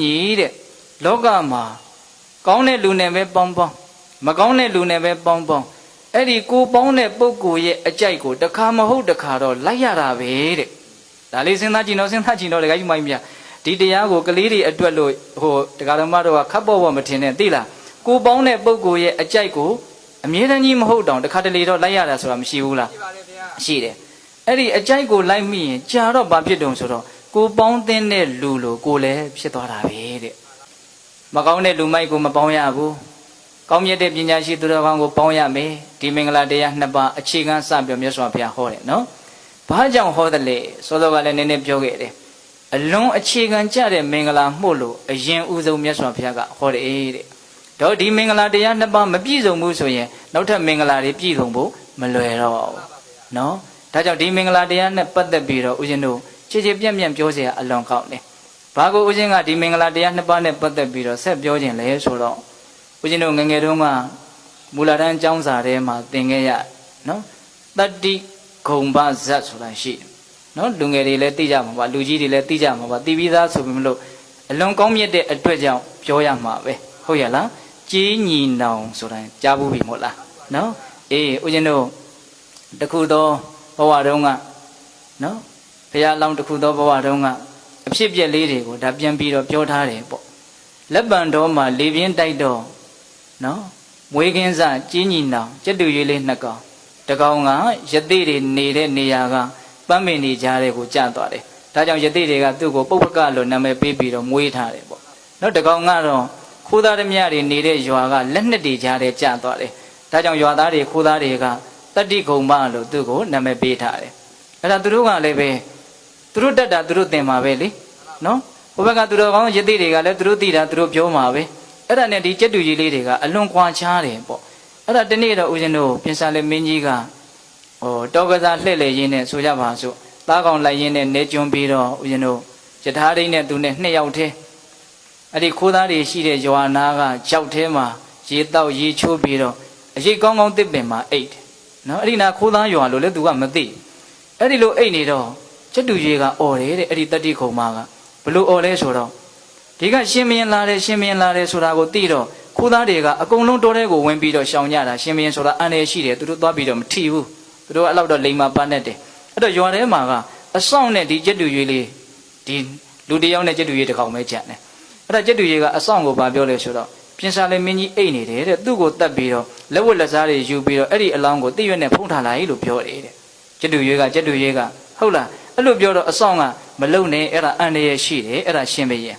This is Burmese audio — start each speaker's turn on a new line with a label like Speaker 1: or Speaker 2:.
Speaker 1: ညီတဲ့လောကမှာကောင်းတဲ့လူနဲ့ပဲပေါင်းပေါင်းမကောင်းတဲ့လူနဲ့ပဲပေါင်းပေါင်းအဲ့ဒီကိုပေါင်းတဲ့ပုဂ္ဂိုလ်ရဲ့အကြိုက်ကိုတစ်ခါမဟုတ်တစ်ခါတော့လိုက်ရတာပဲတဲ့ဒါလေးစဉ်းစားကြည့်တော့စဉ်းစားကြည့်တော့တခါကြီးမိုင်းမြဒီတရားကိုကလေးတွေအတွက်လို့ဟိုတရားတော်မတော်ကခပ်ပေါ်ပေါ်မထင်နဲ့သိလားကိုပေါင်းတဲ့ပုဂ္ဂိုလ်ရဲ့အကြိုက်ကိုအမြဲတမ်းကြီးမဟုတ်တောင်တစ်ခါတလေတော့လိုက်ရတာဆိုတာမရှိဘူးလားရှိတယ်အဲ့ဒီအကြိုက်ကိုလိုက်မိရင်ကြာတော့ဘာဖြစ်တုံဆိုတော့ကိုပေါင်းတဲ့လူလိုကိုလည်းဖြစ်သွားတာပဲတဲ့မကောင်းတဲ့လူမိုက်ကိုမပေါင်းရဘူးကောင်းမြတ်တဲ့ပညာရှိသူတော်ကောင်းကိုပေါင်းရမယ်ဒီမင်္ဂလာတရားနှစ်ပါးအခြေခံစပြောမြတ်စွာဘုရားဟောတယ်နော်ဘာကြောင့်ဟောတယ်လဲစောစောကလည်းနည်းနည်းပြောခဲ့တယ်အလွန်အခြေခံကြတဲ့မင်္ဂလာမှုလို့အရင်ဥဆုံးမြတ်စွာဘုရားကဟောတယ်တဲ့တော့ဒီမင်္ဂလာတရားနှစ်ပါးမပြည့်စုံဘူးဆိုရင်နောက်ထပ်မင်္ဂလာတွေပြည့်စုံဖို့မလွယ်တော့ဘူးနော်ဒါကြောင့်ဒီမင်္ဂလာတရားနဲ့ပတ်သက်ပြီးတော့ဦးဇင်းတို့ခြေခြေပြန့်ပြန့်ပြောเสียအလွန်ကောင်းတယ်ဘာကိုဦးဇင်းကဒီမင်္ဂလာတရားနှစ်ပါးနဲ့ပတ်သက်ပြီးတော့ဆက်ပြောခြင်းလဲဆိုတော့ဦးဇင်းတို့ငယ်ငယ်တုန်းကမူလတန်းကျောင်းစာထဲမှာသင်ခဲ့ရနော်တတ္တိဂုံဘဇတ်ဆိုတာရှိတယ်နော်လူငယ်တွေလည်းသိကြမှာပါလူကြီးတွေလည်းသိကြမှာပါသိပြီးသားဆိုပြီးမလို့အလွန်ကောင်းမြတ်တဲ့အတွက်ကြောင့်ပြောရမှာပဲဟုတ်ရလားကြီးညီနောင်ဆိုတာကြားဘူးပြီမို့လားနော်အေးဦးဇင်းတို့တခုသောဘဝတုန်းကနော်ဘုရားလောင်းတခုသောဘဝတုန်းကအဖြစ်ပြက်လေးတွေကိုဒါပြန်ပြီးတော့ပြောထားတယ်ပေါ့လက်ပံတော်မှာလေပြင်းတိုက်တော့နော်မွေးကင်းစကြီးညီနောင်ကျက်တူရွေးလေးနှစ်ကောင်တကောင်ကယသိတွေနေတဲ့နေရာကပန်းမင်နေကြတဲ့ကိုကျသွားတယ်ဒါကြောင့်ယသိတွေကသူ့ကိုပုပ္ပကလို့နာမည်ပေးပြီးတော့မွေးထားတယ်ပေါ့နော်တကောင်ကတော့ခိုးသားဓမြတွေနေတဲ့ရွာကလက်နှစ်တွေကြားတဲ့ကျသွားတယ်ဒါကြောင့်ရွာသားတွေခိုးသားတွေကတတ္တိဂုံမလို့သူ့ကိုနာမည်ပေးထားတယ်အဲ့ဒါသူတို့ကလည်းပဲသူတို့တက်တာသူတို့သင်မှာပဲလေနော်ဘုဘကသူတို့ကောင်းယသိတွေကလည်းသူတို့သိတာသူတို့ပြောမှာပဲအဲ့ဒါနဲ့ဒီကျက်တူကြီးလေးတွေကအလွန်ကွာခြားတယ်ပေါ့အဲ့ဒါတနေ့တော့ဦးဇင်းတို့ပြင်စာလေမင်းကြီးကဟိုတောကစားလှည့်လေရင်းနဲ့ဆိုကြပါစို့သားကောင်လိုက်ရင်းနဲ့နေကျွန်းပြီးတော့ဦးဇင်းတို့ယထာရင်းနဲ့သူနဲ့နှစ်ယောက်တည်းအဲ့ဒီခိုးသားတွေရှိတဲ့ရွာနာကကြောက်ထဲမှာရေတောက်ရေချိုးပြီးတော့အရေးကောင်းကောင်းတစ်ပင်မှာအိတ်နော်အဲ့ဒီနာခိုးသားရွာလို့လည်းသူကမသိအဲ့ဒီလိုအိတ်နေတော့ကျက်တူကြီးကအော်တယ်တဲ့အဲ့ဒီတတိခုံမကဘလို့အော်လဲဆိုတော့ဒီကရှင်မင်းလာတယ်ရှင်မင်းလာတယ်ဆိုတာကိုသိတော့ခိုးသားတွေကအကုန်လုံးတောထဲကိုဝင်ပြီးတော့ရှောင်ကြတာရှင်မင်းဆိုတာအန်ရရှိတယ်သူတို့သွားပြီးတော့မထီဘူးသူတို့အဲ့လောက်တော့လိမ်မာပန်းနေတယ်အဲ့တော့ရွာထဲမှာကအဆောင်နဲ့ဒီကျက်တူကြီးလေးဒီလူတယောက်နဲ့ကျက်တူကြီးတစ်ကောင်ပဲကြံတယ်အဲ့ဒါကျက်တူကြီးကအဆောင်ကိုဗာပြောလဲဆိုတော့ပြင်စာလေမင်းကြီးအိတ်နေတယ်တဲ့သူ့ကိုတတ်ပြီးတော့လက်ဝတ်လက်စားတွေယူပြီးတော့အဲ့ဒီအလောင်းကိုတိရွက်နဲ့ဖုံးထားလိုက်လို့ပြောတယ်တဲ့ကျက်တူကြီးကဟုတ်လားအဲ့လိုပြောတော့အဆောင်ကမလုံနဲ့အဲ့ဒါအန်ရရှိတယ်အဲ့ဒါရှင်ဘရဲ့